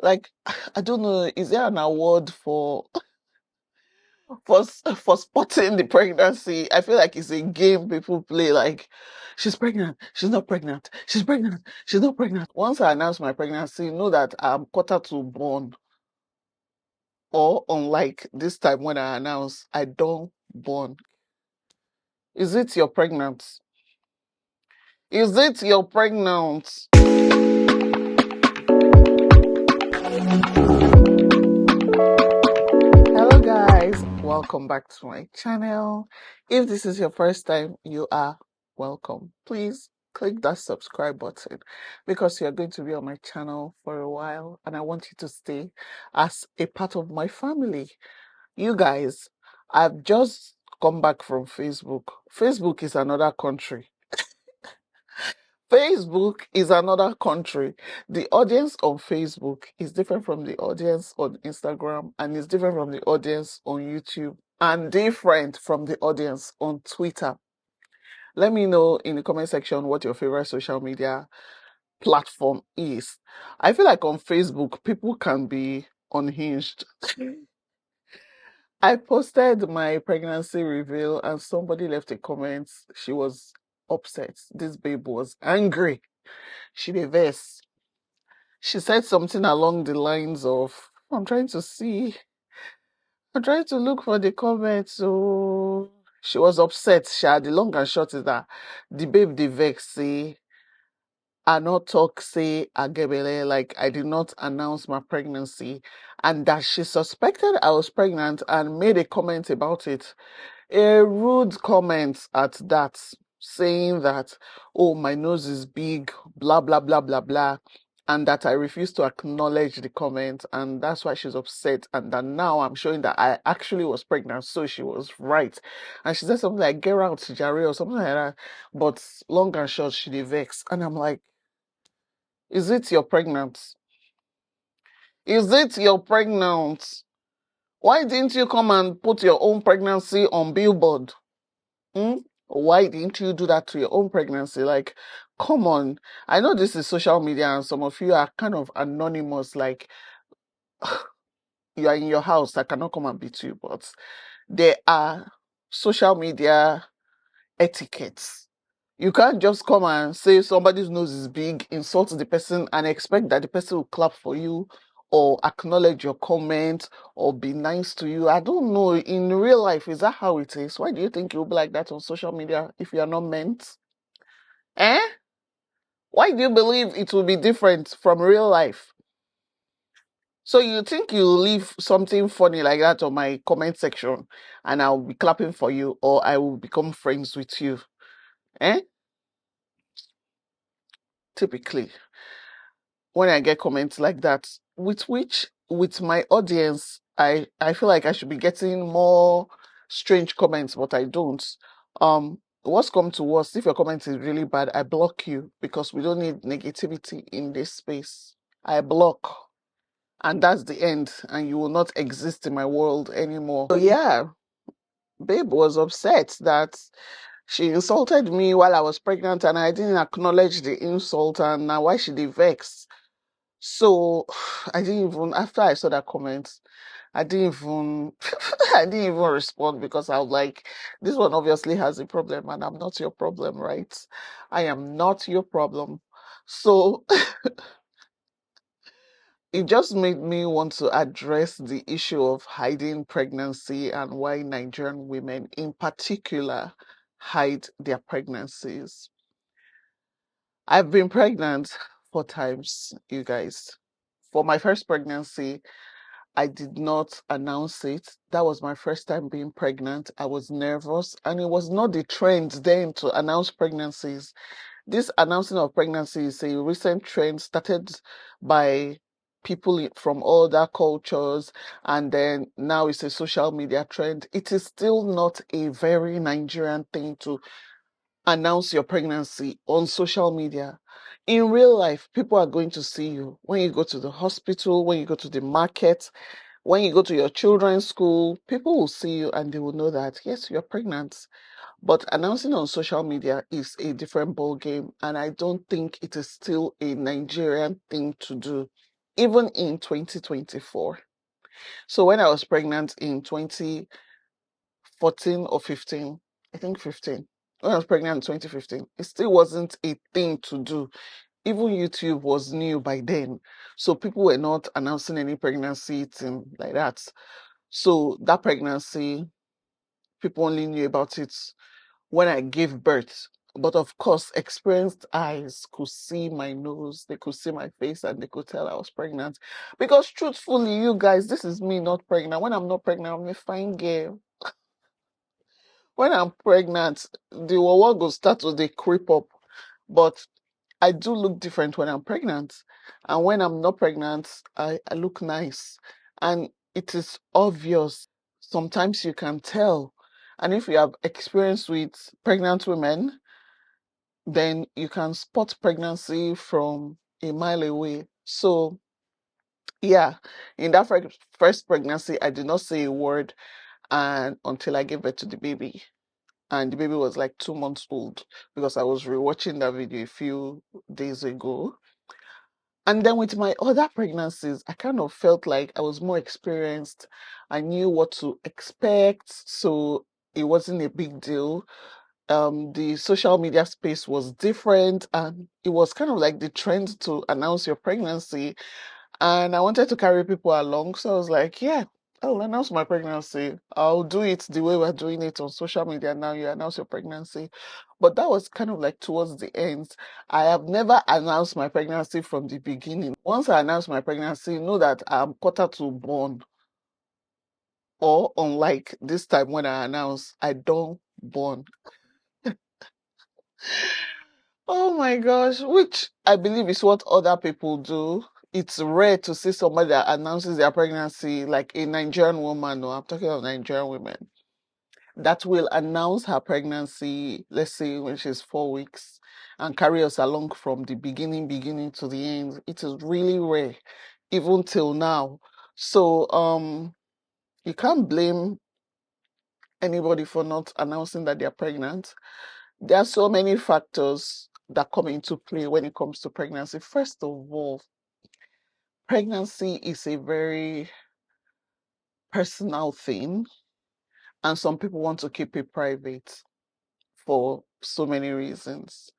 like, I don't know, is there an award for spotting the pregnancy? I feel like it's a game people play. Like, she's pregnant, she's not pregnant, she's pregnant, she's not pregnant. Once I announce my pregnancy, you know that I'm quarter to born. Or unlike this time when I announce I don't born. Is it you're pregnant? Is it you're pregnant? Hello guys, welcome back to my channel. If this is your first time, you are welcome. Please click that subscribe button because you're going to be on my channel for a while and I want you to stay as a part of my family. You guys, I've just come back from Facebook. Facebook is another country. Facebook is another country. The audience on Facebook is different from the audience on Instagram, and is different from the audience on YouTube, and different from the audience on Twitter. Let me know in the comment section what your favorite social media platform is. I feel like on Facebook, people can be unhinged. I posted my pregnancy reveal, and somebody left a comment. She was upset. This babe was angry. She dey vex. She said something along the lines of, I'm trying to look for the comments. So she was upset. The long and short is that the babe, the vex, say, I not talk, say, agebele, like I did not announce my pregnancy, and that she suspected I was pregnant and made a comment about it. A rude comment at that, saying that, oh, my nose is big, blah, blah, blah, blah, blah, and that I refuse to acknowledge the comment, and that's why she's upset, and that now I'm showing that I actually was pregnant, so she was right. And she said something like, get out, Jare, or something like that, but long and short, she dey vex, and I'm like, is it you're pregnant? Is it you're pregnant? Why didn't you come and put your own pregnancy on Billboard? Hmm? Why didn't you do that to your own pregnancy? Like, come on. I know this is social media and some of you are kind of anonymous, like you are in your house, I cannot come and beat you, but there are social media etiquettes. You can't just come and say somebody's nose is big, insult the person, and expect that the person will clap for you or acknowledge your comment or be nice to you. I don't know. In real life, is that how it is? Why do you think you'll be like that on social media if you are not meant? Eh? Why do you believe it will be different from real life? So you think you'll leave something funny like that on my comment section and I'll be clapping for you or I will become friends with you? Eh? Typically, when I get comments like that, with my audience, I feel like I should be getting more strange comments, but I don't. What's come to worst, if your comment is really bad, I block you because we don't need negativity in this space. I block, and that's the end, and you will not exist in my world anymore. So yeah, babe was upset that she insulted me while I was pregnant, and I didn't acknowledge the insult, and now why she dey vex? So I didn't even, after I saw that comment, I didn't even I didn't even respond because I was like, this one obviously has a problem and I'm not your problem, right? I am not your problem. So it just made me want to address the issue of hiding pregnancy and why Nigerian women in particular hide their pregnancies. I've been pregnant 4 times, you guys. For my first pregnancy, I did not announce it. That was my first time being pregnant. I was nervous, and it was not the trend then to announce pregnancies. This announcing of pregnancy is a recent trend started by people from other cultures, and then now it's a social media trend. It is still not a very Nigerian thing to announce your pregnancy on social media. In real life, people are going to see you when you go to the hospital, when you go to the market, when you go to your children's school. People will see you and they will know that, yes, you're pregnant. But announcing on social media is a different ball game, and I don't think it is still a Nigerian thing to do. even in 2024. So when I was pregnant in 2014 or 15, I think 15, when I was pregnant in 2015, it still wasn't a thing to do. Even YouTube was new by then. So people were not announcing any pregnancy thing like that. So that pregnancy, people only knew about it when I gave birth. But of course, experienced eyes could see my nose, they could see my face, and they could tell I was pregnant. Because truthfully, you guys, this is me not pregnant. When I'm not pregnant, I'm a fine girl. When I'm pregnant, the wawa go start to they creep up. But I do look different when I'm pregnant. And when I'm not pregnant, I look nice. And it is obvious. Sometimes you can tell. And if you have experience with pregnant women, then you can spot pregnancy from a mile away. So, yeah, in that first pregnancy, I did not say a word and until I gave birth to the baby. And the baby was like 2 months old because I was rewatching that video a few days ago. And then with my other pregnancies, I kind of felt like I was more experienced. I knew what to expect, so it wasn't a big deal. The social media space was different, and it was kind of like the trend to announce your pregnancy. And I wanted to carry people along, so I was like, yeah, I'll announce my pregnancy. I'll do it the way we're doing it on social media now. You announce your pregnancy. But that was kind of like towards the end. I have never announced my pregnancy from the beginning. Once I announce my pregnancy, know that I'm quarter to born. Or unlike this time when I announce, I don't born. Oh my gosh, which I believe is what other people do. It's rare to see somebody that announces their pregnancy, like a Nigerian woman, or I'm talking about Nigerian women, that will announce her pregnancy, let's say when she's 4 weeks, and carry us along from the beginning to the end. It is really rare, even till now. So, you can't blame anybody for not announcing that they're pregnant. There are so many factors that come into play when it comes to pregnancy. First of all, pregnancy is a very personal thing, and some people want to keep it private for so many reasons.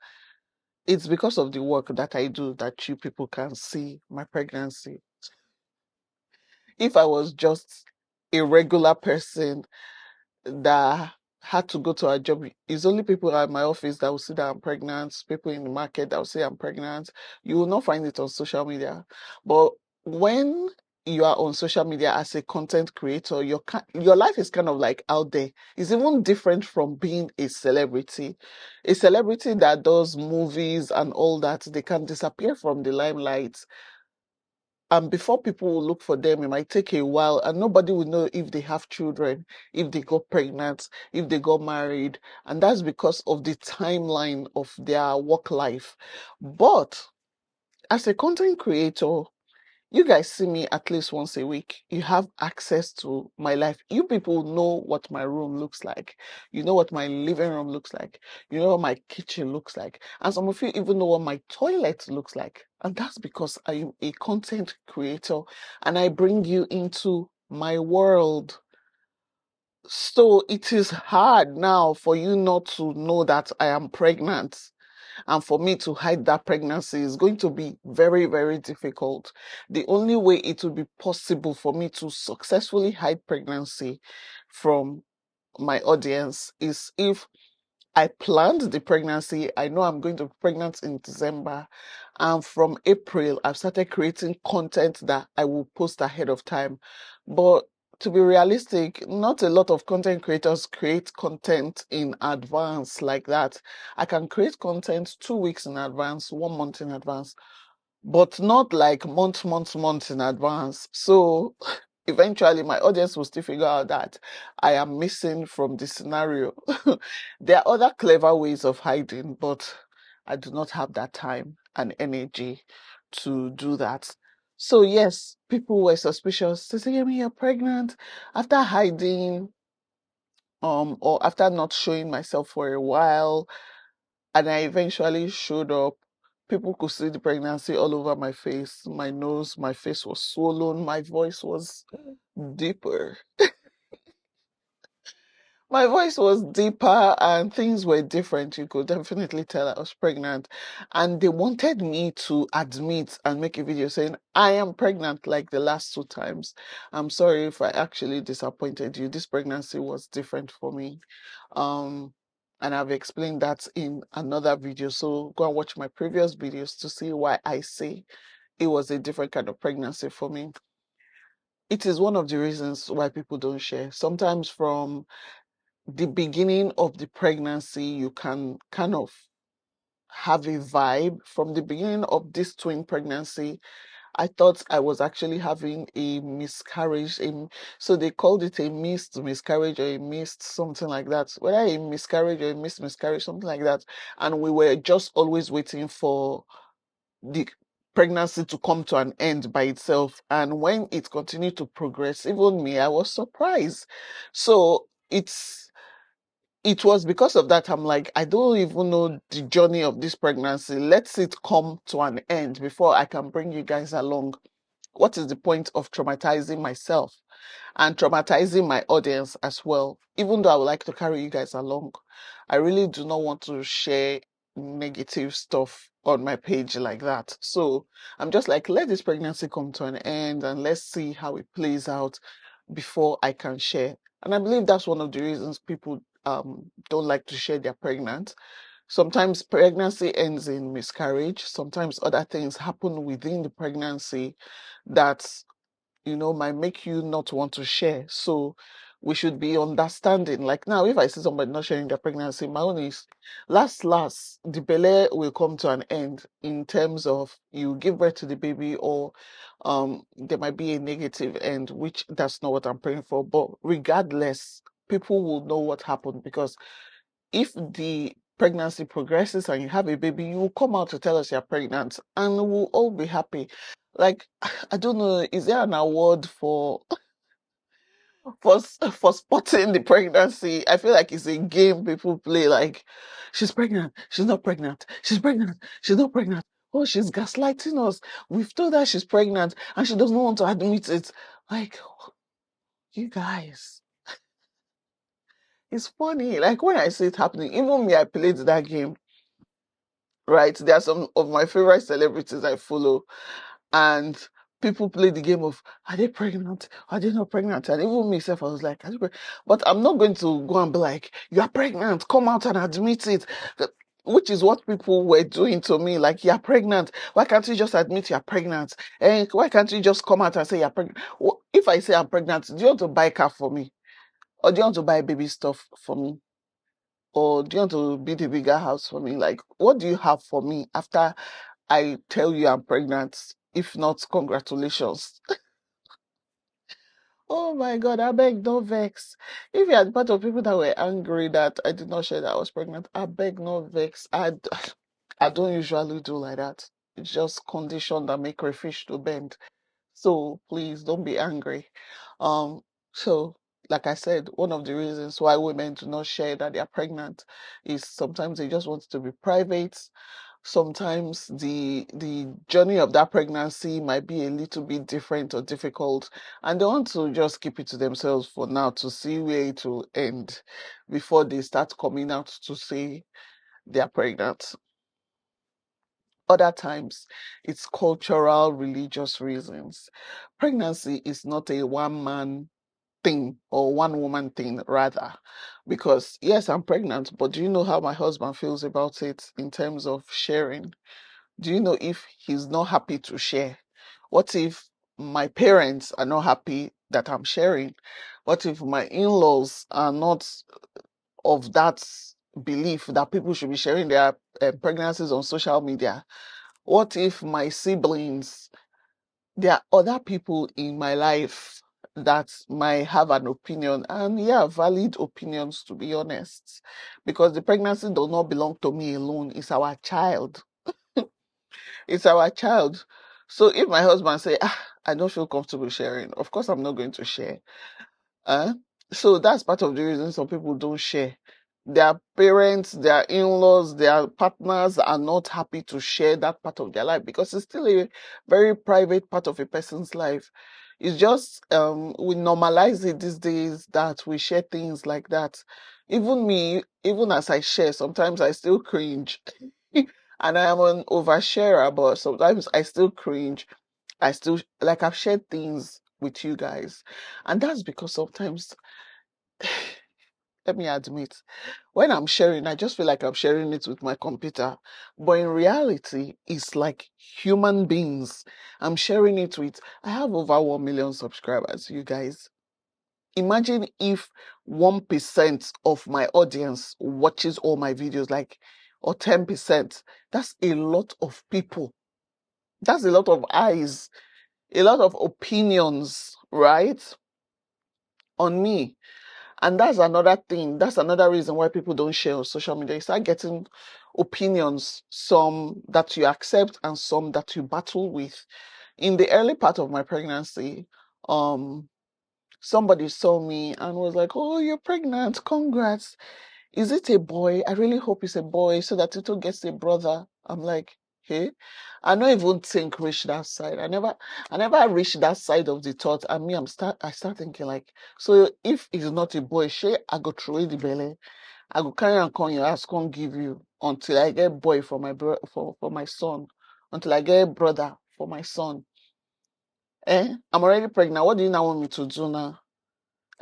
It's because of the work that I do that you people can see my pregnancy. If I was just a regular person that had to go to a job, it's only people at my office that will see that I'm pregnant, people in the market that will say I'm pregnant. You will not find it on social media. But when you are on social media as a content creator, your life is kind of like out there. It's even different from being a celebrity. A celebrity that does movies and all that, they can disappear from the limelight. And before people will look for them, it might take a while, and nobody will know if they have children, if they got pregnant, if they got married. And that's because of the timeline of their work life. But as a content creator, you guys see me at least once a week. You have access to my life. You people know what my room looks like. You know what my living room looks like. You know what my kitchen looks like. And some of you even know what my toilet looks like. And that's because I am a content creator and I bring you into my world. So it is hard now for you not to know that I am pregnant. And for me to hide that pregnancy is going to be very, very difficult. The only way it will be possible for me to successfully hide pregnancy from my audience is if I planned the pregnancy. I know I'm going to be pregnant in December. And from April, I've started creating content that I will post ahead of time. But to be realistic, not a lot of content creators create content in advance like that. I can create content 2 weeks in advance, 1 month in advance, but not like months in advance. So eventually my audience will still figure out that I am missing from the scenario. There are other clever ways of hiding, but I do not have that time and energy to do that. So yes, people were suspicious. They say, "Yemi, you're pregnant," after hiding, or after not showing myself for a while, and I eventually showed up. People could see the pregnancy all over my face, my nose, my face was swollen, my voice was deeper. My voice was deeper and things were different. You could definitely tell I was pregnant. And they wanted me to admit and make a video saying, I am pregnant like the last two times. I'm sorry if I actually disappointed you. This pregnancy was different for me. And I've explained that in another video. So go and watch my previous videos to see why I say it was a different kind of pregnancy for me. It is one of the reasons why people don't share. Sometimes from the beginning of the pregnancy, you can kind of have a vibe. From the beginning of this twin pregnancy, I thought I was actually having a miscarriage. So they called it a missed miscarriage or a missed something like that. Whether a miscarriage or a missed miscarriage, something like that. And we were just always waiting for the pregnancy to come to an end by itself. And when it continued to progress, even me, I was surprised. So it was because of that I'm like, I don't even know the journey of this pregnancy. Let's it come to an end before I can bring you guys along. What is the point of traumatizing myself and traumatizing my audience as well? Even though I would like to carry you guys along, I really do not want to share negative stuff on my page like that. So I'm just like, let this pregnancy come to an end and let's see how it plays out before I can share. And I believe that's one of the reasons people don't like to share they're pregnant. Sometimes pregnancy ends in miscarriage. Sometimes other things happen within the pregnancy that might make you not want to share. So we should be understanding. Like now, if I see somebody not sharing their pregnancy, my own is last, the belay will come to an end in terms of you give birth to the baby, or there might be a negative end, which that's not what I'm praying for. But regardless, people will know what happened, because if the pregnancy progresses and you have a baby, you will come out to tell us you're pregnant and we'll all be happy. Like, I don't know, is there an award for spotting the pregnancy? I feel like it's a game people play, like, she's pregnant, she's not pregnant, she's pregnant, she's not pregnant. Oh, she's gaslighting us. We've told her she's pregnant and she doesn't want to admit it. Like, you guys, it's funny. Like, when I see it happening, even me, I played that game, right? There are some of my favorite celebrities I follow, and people play the game of, are they pregnant? Are they not pregnant? And even myself, I was like, are they but I'm not going to go and be like, you are pregnant, come out and admit it. Which is what people were doing to me. Like, you're pregnant. Why can't you just admit you're pregnant? And why can't you just come out and say you're pregnant? If I say I'm pregnant, do you want to buy a car for me? Or do you want to buy baby stuff for me? Or do you want to build a bigger house for me? Like, what do you have for me after I tell you I'm pregnant? If not, congratulations. Oh my God, I beg, don't vex. If you are part of people that were angry that I did not share that I was pregnant, I beg, no vex. I don't usually do like that. It's just condition that make crayfish to bend. So please don't be angry. Um, so like I said, one of the reasons why women do not share that they are pregnant is sometimes they just want it to be private. Sometimes the journey of that pregnancy might be a little bit different or difficult, and they want to just keep it to themselves for now to see where it will end before they start coming out to say they are pregnant. Other times, it's cultural, religious reasons. Pregnancy is not a one-man thing or one-woman thing, rather. Because, yes, I'm pregnant, but do you know how my husband feels about it in terms of sharing? Do you know if he's not happy to share? What if my parents are not happy that I'm sharing? What if my in-laws are not of that belief that people should be sharing their pregnancies on social media? What if my siblings, there are other people in my life that might have an opinion, and yeah, valid opinions, to be honest, because the pregnancy does not belong to me alone. It's our child. It's our child. So if my husband say, I don't feel comfortable sharing, of course I'm not going to share. Uh, so that's part of the reason some people don't share. Their parents, their in-laws, their partners are not happy to share that part of their life because it's still a very private part of a person's life. It's just we normalize it these days that we share things like that. Even me, even as I share, sometimes I still cringe. And I am an oversharer, but sometimes I still cringe. I still like I've shared things with you guys. And that's because sometimes, let me admit, when I'm sharing, I just feel like I'm sharing it with my computer. But in reality, it's like human beings. I'm sharing it with, I have over 1 million subscribers, you guys. Imagine if 1% of my audience watches all my videos, like, or 10%. That's a lot of people. That's a lot of eyes, a lot of opinions, right? On me. And that's another thing. That's another reason why people don't share on social media. You start getting opinions, some that you accept and some that you battle with. In the early part of my pregnancy, somebody saw me and was like, "Oh, you're pregnant. Congrats. Is it a boy? I really hope it's a boy so that Tito gets a brother." I'm like, hey, I don't even think reach that side. I never reached that side of the thought. And me, I start thinking like, so if it's not a boy, I go throw the belly. I go carry and come your ass, come give you until I get boy for my for my son, until I get brother for my son. I'm already pregnant. What do you now want me to do now?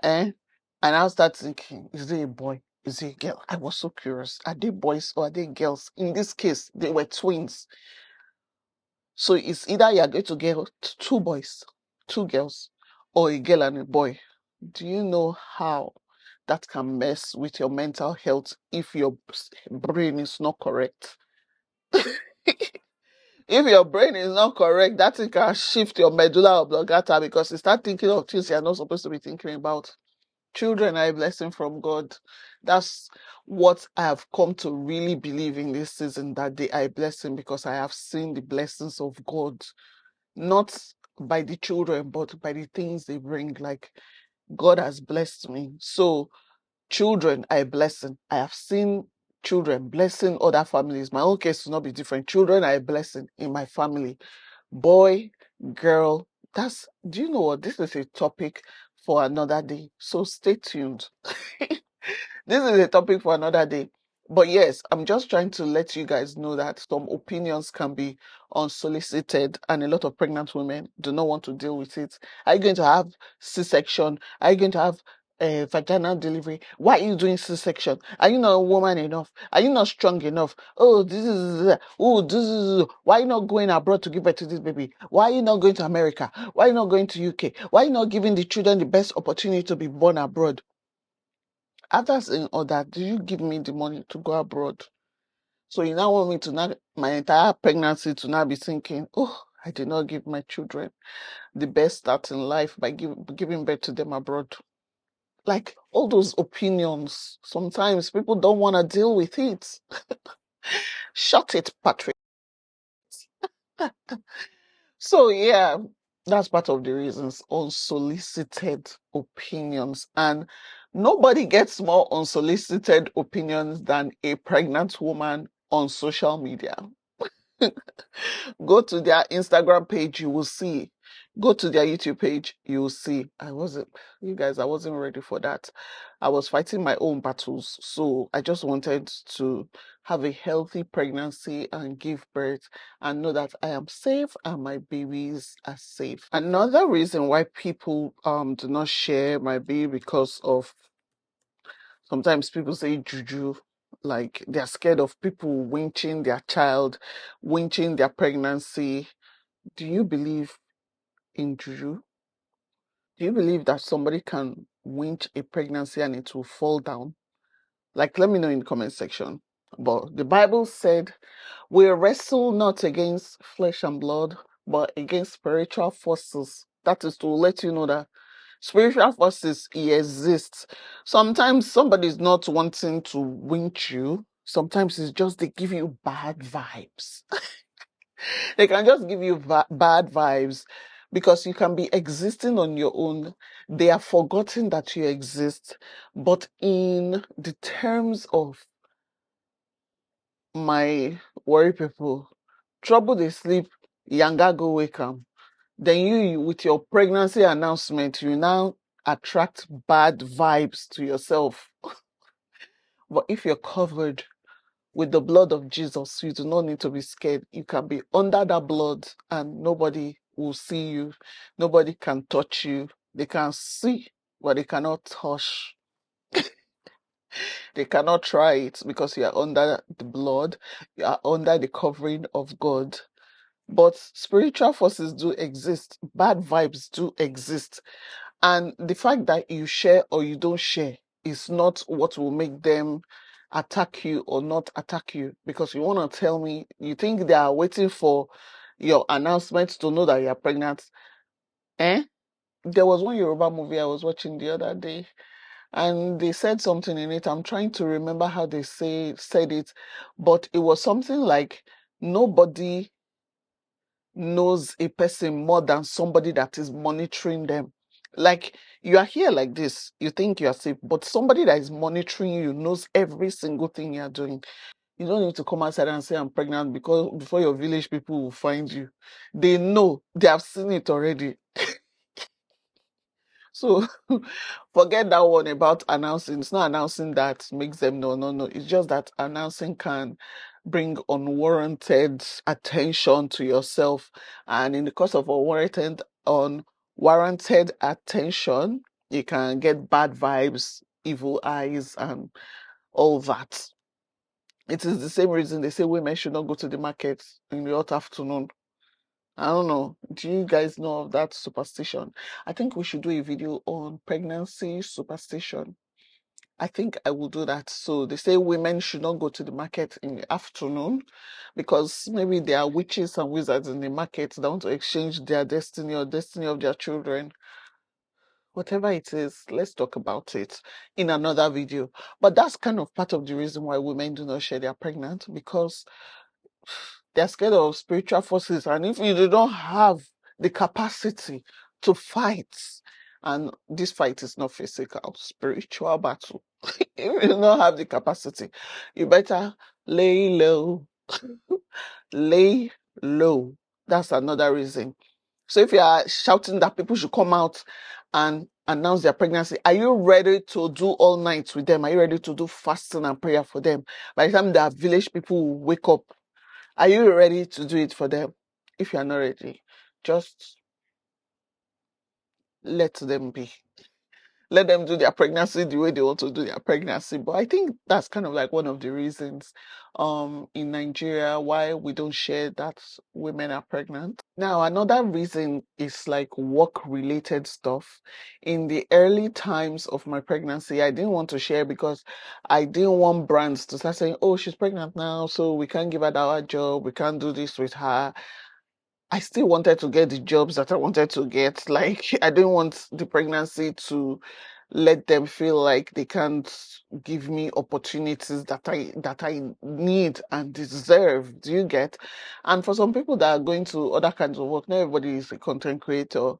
And I start thinking, is it a boy? Is it a girl? I was so curious. Are they boys or are they girls? In this case, they were twins. So it's either you're going to get two boys, two girls, or a girl and a boy. Do you know how that can mess with your mental health if your brain is not correct? If your brain is not correct, that thing can shift your medulla oblongata because you start thinking of things you're not supposed to be thinking about. Children are a blessing from God. That's what I have come to really believe in this season, that they are a blessing because I have seen the blessings of God, not by the children, but by the things they bring. Like, God has blessed me. So children are a blessing. I have seen children blessing other families. My own case will not be different. Children are a blessing in my family. Boy, girl, do you know what? This is a topic for another day. So stay tuned. This is a topic for another day. But yes, I'm just trying to let you guys know that some opinions can be unsolicited and a lot of pregnant women do not want to deal with it. Are you going to have C-section? Are you going to have a vaginal delivery? Why are you doing C-section? Are you not a woman enough? Are you not strong enough? Oh, this is, why are you not going abroad to give birth to this baby? Why are you not going to America? Why are you not going to UK? Why are you not giving the children the best opportunity to be born abroad? After saying all that, do you give me the money to go abroad? So you now want me to not my entire pregnancy to now be thinking, oh, I did not give my children the best start in life by giving birth to them abroad. Like all those opinions, sometimes people don't want to deal with it. Shut it, Patrick. So yeah, that's part of the reasons. Unsolicited opinions. And nobody gets more unsolicited opinions than a pregnant woman on social media. Go to their Instagram page, you will see. Go to their YouTube page, you will see. You guys, I wasn't ready for that. I was fighting my own battles. So I just wanted to have a healthy pregnancy and give birth and know that I am safe and my babies are safe. Another reason why people do not share my baby because of sometimes people say juju, like they're scared of people winching their child, winching their pregnancy. Do you believe in juju? Do you believe that somebody can winch a pregnancy and it will fall down? Like, let me know in the comment section. But the Bible said, we wrestle not against flesh and blood, but against spiritual forces. That is to let you know that spiritual forces exist. Sometimes somebody is not wanting to winch you. Sometimes it's just they give you bad vibes. They can just give you bad vibes. because you can be existing on your own. They are forgotten that you exist. But in the terms of my worry people, trouble they sleep, yanga go wake 'em. Then you with your pregnancy announcement, you now attract bad vibes to yourself. But if you're covered with the blood of Jesus, you do not need to be scared. You can be under that blood and nobody will see you. Nobody can touch you. They can see, but they cannot touch. They cannot try it because you are under the blood. You are under the covering of God. But spiritual forces do exist. Bad vibes do exist. And the fact that you share or you don't share is not what will make them attack you or not attack you. Because you want to tell me, you think they are waiting for your announcement to know that you are pregnant. Eh? There was one Yoruba movie I was watching the other day, and they said something in it. I'm trying to remember how they said it, but it was something like nobody knows a person more than somebody that is monitoring them. Like you are here like this, you think you are safe, but somebody that is monitoring you knows every single thing you are doing. You don't need to come outside and say I'm pregnant because before your village people will find you. They know, they have seen it already. So forget that one about announcing. It's not announcing that makes them know. No, no. It's just that announcing can bring unwarranted attention to yourself. And in the course of unwarranted attention, you can get bad vibes, evil eyes, and all that. It is the same reason they say women should not go to the market in the hot afternoon. I don't know. Do you guys know of that superstition? I think we should do a video on pregnancy superstition. I think I will do that. So they say women should not go to the market in the afternoon because maybe there are witches and wizards in the market that want to exchange their destiny or destiny of their children. Whatever it is, let's talk about it in another video. But that's kind of part of the reason why women do not share they're pregnant, because they're scared of spiritual forces. And if you do not have the capacity to fight, and this fight is not physical, spiritual battle. If you do not have the capacity, you better lay low. Lay low. That's another reason. So if you are shouting that people should come out and announce their pregnancy, are you ready to do all night with them? Are you ready to do fasting and prayer for them? By the time the village people will wake up, are you ready to do it for them? If you are not ready, just let them be. Let them do their pregnancy the way they want to do their pregnancy. But I think that's kind of like one of the reasons in Nigeria why we don't share that women are pregnant. Now, another reason is like work related stuff. In the early times of my pregnancy, I didn't want to share because I didn't want brands to start saying, oh, she's pregnant now, so we can't give her that job, we can't do this with her. I still wanted to get the jobs that I wanted to get. Like, I didn't want the pregnancy to let them feel like they can't give me opportunities that I need and deserve. Do you get? And for some people that are going to other kinds of work, not everybody is a content creator.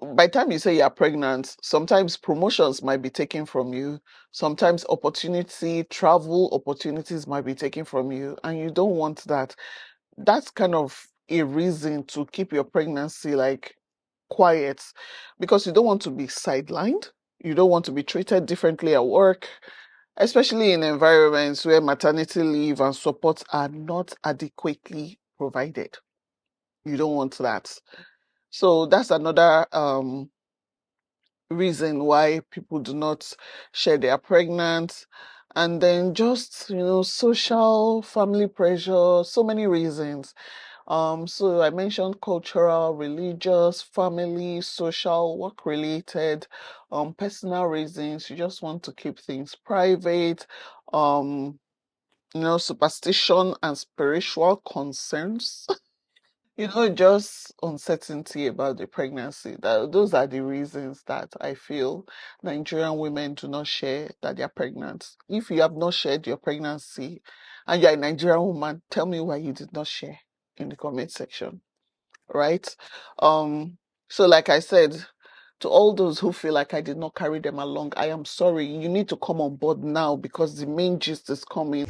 By the time you say you're pregnant, sometimes promotions might be taken from you. Sometimes travel opportunities might be taken from you, and you don't want that. That's kind of a reason to keep your pregnancy like quiet, because you don't want to be sidelined. You don't want to be treated differently at work, especially in environments where maternity leave and support are not adequately provided. You don't want that. So that's another reason why people do not share they are pregnant. And then just, social family pressure, so many reasons. So I mentioned cultural, religious, family, social, work related, personal reasons. You just want to keep things private, superstition and spiritual concerns. Just uncertainty about the pregnancy. Those are the reasons that I feel Nigerian women do not share that they're pregnant. If you have not shared your pregnancy and you're a Nigerian woman, tell me why you did not share in the comment section. right? Um, so like I said, to all those who feel like I did not carry them along, I am sorry. You need to come on board now because the main gist is coming.